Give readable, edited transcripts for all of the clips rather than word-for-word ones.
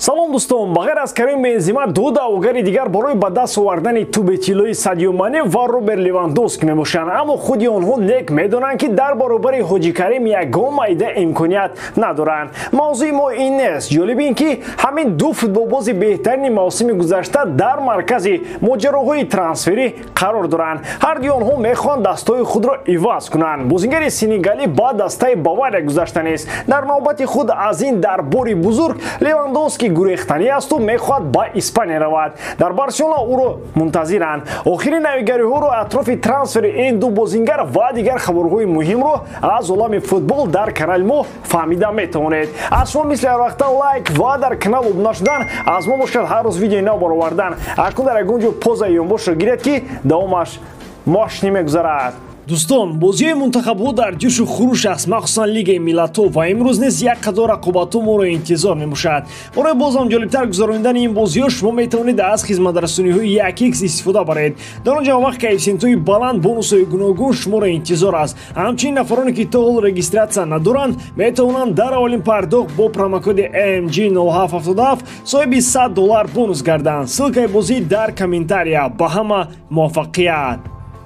салом дӯстон, ба ғайр аз Карим Бензема ду даъвогари дигар барои ба даст овардани тӯби тиллои Садио Мане ва Роберт Левандовски мебошанд, аммо худи онҳо нек медонанд ки дар баробари Ҳоҷи Карим ягон майда имконият надоранд. мавзӯи мо ин нест. ҷолиб ин ки ҳамин ду футболбози беҳтарини мавсими гузашта дар маркази моҷароҳои трансферӣ қарор доранд. ҳарду онҳо мехоҳанд дастҳои худро иваз кунанд. бозингари сенегалӣ ба дастаи Бавария гузашта нест. дар навбати худ аз ин дарбори бузург Левандовски гурехтанӣ асту мехоҳад ба Испания равад. дар Барселона ӯро мунтазиранд. охирин навигариҳоро атрофи трансфери ин ду бозингар ва дигар хабарҳои муҳимро аз олами футбол дар канали мо фаҳмида метавонед. аз шумо мисли ҳар вақта лайк ва дар канал обуна шудан, аз мо бошад ҳар рӯз видеои нав баровардан. акнун дар ягон ҷо поза ёнбошро гиред ки давомаш мошни мегузарад. дӯстон, бозиҳои мунтахабҳо дар ҷӯшу хуруш аст, махсусан лигаи миллатҳо, ва имрӯз низ як қадор рақобатҳо моро интизор мебошад. барои бозам ҷолибтар гузарондани ин бозиҳо шумо метавонед аз хизматрасониҳои 1x истифода баред. дар он ҷо ҳамвақт коэффициентҳои баланд, бонусҳои гуногун шуморо интизор аст. ҳамчунин нафароне ки то ҳол регистратсия надоранд метавонанд дар аввалин пардохт бо промокоди AMG 0777 соҳиби $100 бонус гарданд. ссилкаи бозӣ дар комментария. ба ҳама муваффақият.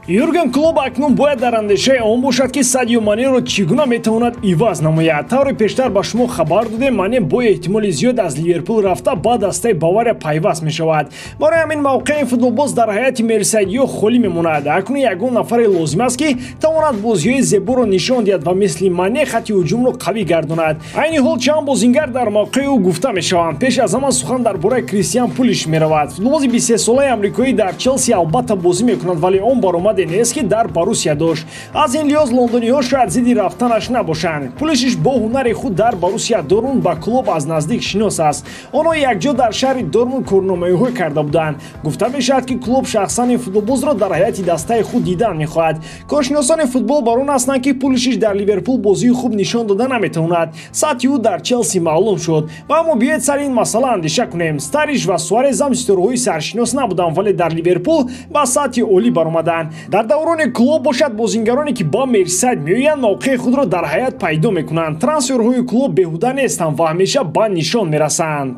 Юрген Клоп акнун бояд дар андешаи он бошад ки Садио Манеро чӣ гуна метавонад иваз намояд. таври пештар ба шумо хабар додем, Мане бо эҳтимоли зиёд аз Ливерпул рафта ба дастаи Бавария пайваст мешавад. барои ҳамин мавқеи футболбоз дар ҳайати мерсайдиҳо холӣ мемонад. акнун ягон нафаре лозим аст ки тавонад бозиҳои зеборо нишон диҳад ва мисли Мане хати ҳуҷумро қавӣ гардонад. айни ҳол чанд бозингар дар мавқеи ӯ гуфта мешаванд. пеш аз ҳама сухан дар бораи Кристиан Пулиш меравад. футболбози 23-солаи амрикоӣ дар Челси албатта бозӣ мекунад, вале он баромад нест ки дар Боруссия дошт. аз ин лиҳоз лондониҳо шояд зидди рафтанаш набошанд. Пулишиш бо ҳунари худ дар Боруссия Дормунд ба Клоп аз наздик шинос аст. онҳо якҷо дар шаҳри Дормунд корномаиҳое карда буданд. гуфта мешавад ки Клоп шахсан ин футболбозро дар ҳайати дастаи худ дидан мехоҳад. коршиносони футбол бар он ҳастанд ки Пулишиш дар Ливерпул бозии хуб нишон дода наметавонад. сатҳи ӯ дар Челси маълум шуд. ва аммо биёед сари ин масъала андеша кунем. Стариш ва Суарез ҳам ситораҳои саршинос набуданд, вале дар Ливерпул ба сатҳи олӣ баромаданд. дар даврони Клоп бошад бозингароне ки ба Мерсайд меоянд мавқеи худро дар ҳаят пайдо мекунанд. трансферҳои Клоп беҳуда нестанд ва ҳамеша ба нишон мерасанд.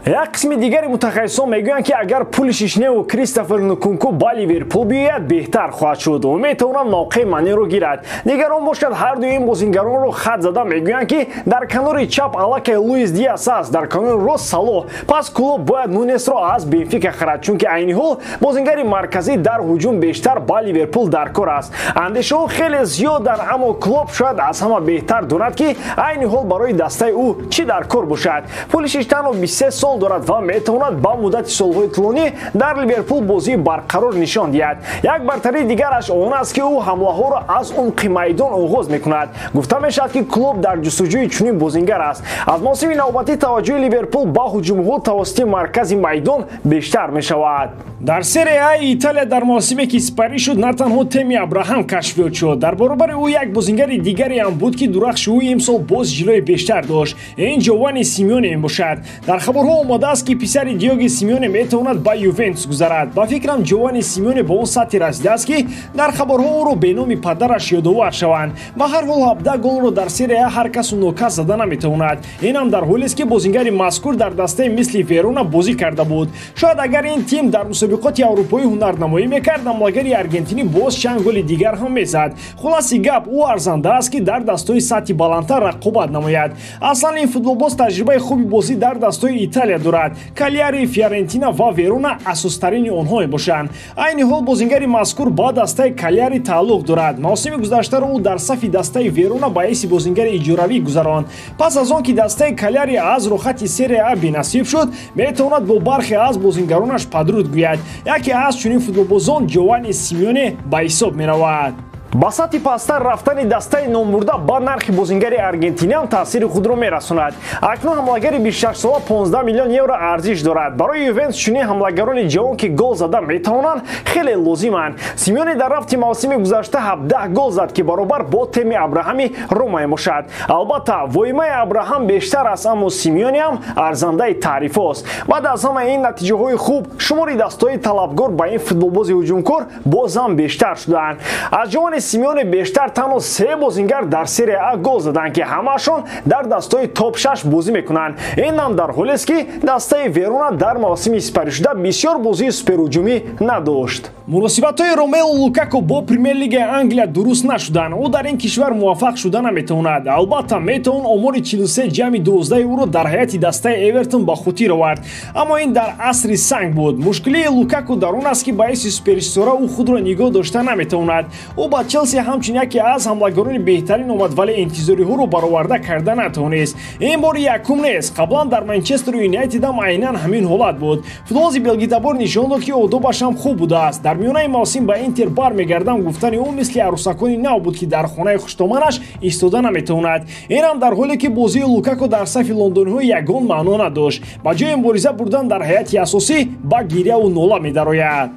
як қисми дигари мутахассисон мегӯянд ки агар Пулишиш неву Кристофер Нкунку ба Ливерпул биёяд беҳтар хоҳад шуд. ӯ метавонад мавқеи Манеро гирад. дигарон бошад ҳарду ин бозингаронро хат зада мегӯянд ки дар канори чап аллакай Луис Диас аст, дар канори рост Салоҳ. пас Клоп бояд Нунесро аз Бенфика харад, чунки айни ҳол бозингари марказӣ дар ҳуҷум бештар ба Ливерпул дар кор аст. андешаҳо хеле зиёданд, аммо Клоп шояд аз ҳама беҳтар донад ки айни ҳол барои дастаи ӯ чӣ дар кор бошад. Пулишиш танҳо 23 сол дорад ва метавонад ба муддати солҳои тӯлонӣ дар Ливерпул бозии барқарор нишон диҳад. як бартарии дигараш он аст ки ӯ ҳамлаҳоро аз умқи майдон оғоз мекунад. гуфта мешавад ки Клоп дар ҷустуҷӯи чунин бозингар аст. аз мавсими навбатӣ таваҷҷӯҳи Ливерпул ба ҳуҷумҳо тавассути маркази майдон бештар мешавад. дар серия А Италия дар мавсиме ки сипарӣ шуд, на танҳо Теми Абраҳам кашфиёт шуд. дар баробари ӯ як бозингари дигаре ҳам буд ки дурахши ӯ имсол боз ҷилои бештар дошт. ин Ҷовани Симеоне мебошад. дар хабарҳо омода аст ки писари Диого Симеоне метавонад ба Ювентус гузарад. ба фикрам Ҷовани Симеоне ба он сатҳе расидааст ки дар хабарҳо ӯро бе номи падараш ёдовар шаванд. ба ҳар ҳол 17 голро дар серия А ҳар касу нокас зада наметавонад. ин ҳам дар ҳолест ки бозингари мазкур дар дастаи мисли Верона бозӣ карда буд. шояд агар ин тим дар мусобиқоти аврупоӣ ҳунарнамоӣ мекард, намлагари аргентинӣ боз чанд голи дигар ҳам мезад. хулоси гап, ӯ арзанда аст ки дар дастҳои сатҳи баландтар рақобат намояд. аслан ин футболбоз таҷрибаи хуби бозӣ дар дастҳои Италия дорад. Кальяри, Фиорентина ва Верона асостарини онҳо мебошанд. айни ҳол бозингари мазкур ба дастаи Кальяри тааллуқ дорад. мавсими гузаштаро ӯ дар сафи дастаи Верона ба ҳайси бозингари иҷоравӣ гузаронд. пас аз он ки дастаи Кальяри аз рухати серия А бенасиб шуд, метавонад бо бархе аз бозингаронаш падруд гӯяд. яке аз чунин футболбозон Ҷовани Симеоне ба ҳисоб меравад. ба сатҳи пасттар рафтани дастаи номбурда ба нархи бозингари аргентинӣ ҳам таъсири худро мерасонад. акнун ҳамлагари 26-сола 15 миллион евро арзиш дорад. барои Ювентус чунин ҳамлагарони ҷавон ки гол зада метавонанд хеле лозиманд. Симеоне дар рафти мавсими гузашта 17 гол зад ки баробар бо Теми Абраҳами Рома мебошад. албатта воимаи Абраҳам бештар аст, аммо Симеоне ҳам арзандаи таърифост. баъд аз ҳама ин натиҷаҳои хуб, шумори дастҳои талабгор ба ин футболбози ҳуҷумкор боз ҳам бештар шудаанд. аз Ҷовани Симеоне бештар танҳо 3 бозингар дар серия А гол заданд ки ҳамаашон дар дастаи топ 6 бозӣ мекунанд. Ин ҳам дар ҳоле аст ки дастаи Верона дар мавсими сипаришуда бисёр бозии суперҳуҷумӣ надошт. Муносибатҳои Ромелу Лукаку бо Премер-лигаи Англия дуруст нашуданд. Ӯ дар ин кишвар муваффақ шуда наметавонад. Албатта метавон омори 43 ҷамъи 12 ӯро дар ҳайати дастаи Эвертон ба хотир овард. Аммо ин дар асри санг буд. Мушкилии Лукаку дар он аст ки ба ҳайси суперистора ӯ худро нигоҳ дошта наметавонад. Ӯ ба Челси ҳамчун яке аз ҳамлагорони беҳтарин омад, вале интизориҳоро бароварда карда натавонист. Ин бори якум нест. Қаблан дар Манчестер Юнайтед ҳам айнан ҳамин ҳолат буд. Футболбози белгитабор нишон дод ки одобаш ҳам хуб будааст. Дар миёнаи мавсим ба Интер бармегардам гуфтани ӯ мисли арӯсакони нав буд ки дар хонаи хуштоманаш истода наметавонад. Ин ҳам дар ҳоле ки бозии Лукаку дар сафи лондониҳо ягон маъно надошт. Ба ҷои мубориза бурдан дар ҳайати асосӣ ба гиряву нола медарояд.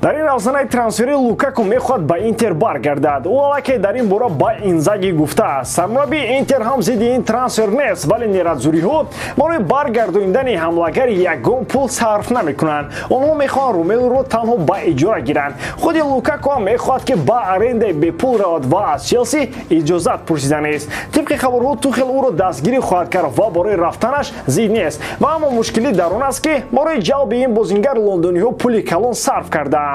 дар ин равзанаи трансфери Лукаку мехоҳад ба Интер баргардад. ӯ аллакай дар ин бора ба Инзаги гуфтааст. Сармураббии Интер ҳам зидди ин трансфер нест, вале нерадзуриҳо барои баргардондани ҳамлагар ягон пул сарф намекунанд. онҳо мехоҳанд Ромелуро танҳо ба иҷора гиранд. худи Лукаку ҳам мехоҳад ки ба арендаи бепул равад ва аз Челси иҷозат пурсида нест. тибқи хабарҳо Тухел ӯро дастгирӣ хоҳад кард ва барои рафтанаш зид нест. ва аммо мушкилӣ дар он аст ки барои ҷалби ин бозингар лондониҳо пули калон сарф карданд.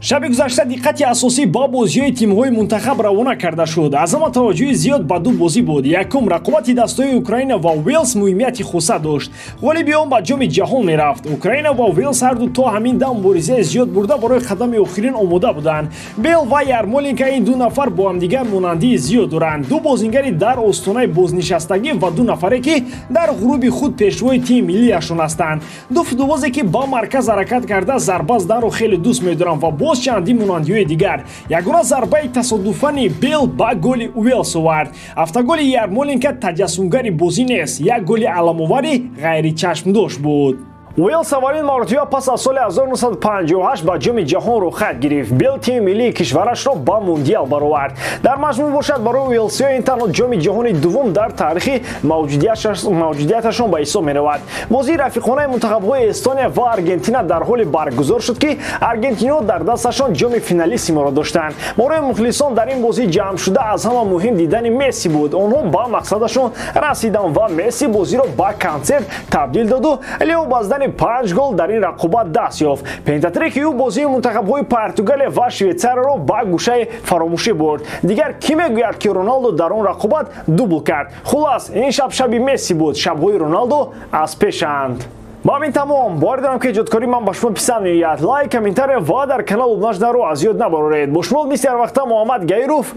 шаби гузашта диққати асосӣ ба бозиҳои тимҳои мунтахаб равона карда шуд. аз ҳама таваҷҷӯҳи зиёд ба ду бозӣ буд. якум рақобати дастаҳои Украина ва Уэлс муҳимияти хуса дошт. ғолиби он ба ҷоми ҷаҳон мерафт. Украина ва Уэлс ҳарду то ҳамин дам муборизаи зиёд бурда барои қадами охирин омода буданд. Бел ва Ярмоленко ин ду нафар бо ҳамдигар монандии зиёд доранд. ду бозингари дар остонаи бознишастагӣ ва ду нафаре ки дар ғуруби худ пешвои тими миллияшон ҳастанд. ду футболбозе ки ба марказ ҳаракат карда зарба заданро хеле дӯст медоранд ва боз чандин монандиҳои дигар. ягона зарбаи тасодуфани Бел ба голи Уэлс овард. автоголи Ярмоленко таҷассумгари бозӣ нест, як голи аламовари ғайричашмдош буд. Уэлс аввалин маротиба пас аз соли 1958 ба ҷоми ҷаҳонро хат гирифт. Бел тими миллии кишварашро ба мундиал баровард. дар маҷмӯъ бошад барои уэлсиҳо ин танҳо ҷоми ҷаҳони дуввум дар таърихи мавҷудияташон ба ҳисоб меравад. бозии рафиқонаи мунтахабҳои Эстония ва Аргентина дар ҳоли баргузор шуд ки аргентиниҳо дар дасташон ҷоми финалиссиморо доштанд. барои мухлисон дар ин бозӣ ҷамъшуда аз ҳама муҳим дидани Месси буд. онҳо ба мақсадашон расиданд ва Месси бозиро ба консерт табдил доду лео баздани 5 гол дар ин рақобат даст ёфт. пентатрики ӯ бозии мунтахабҳои Португалия ва Швейтсарияро ба гӯшаи фаромӯшӣ бурд. дигар кӣ мегӯяд ки Роналдо дар он рақобат дубл кард? хулас ин шаб шаби Месси буд. шабҳои Роналдо аз пешанд. ба ҳамин тамом. бовар дорам ки иҷодкории ман ба шумо писанд меояд. лайк, комментария ва дар канал обнажданро аз ёд набароред. бо шумо мисли ҳар вақта Муҳаммад Гаиров.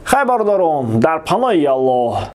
хай бародарон, дар паноҳи Аллоҳ.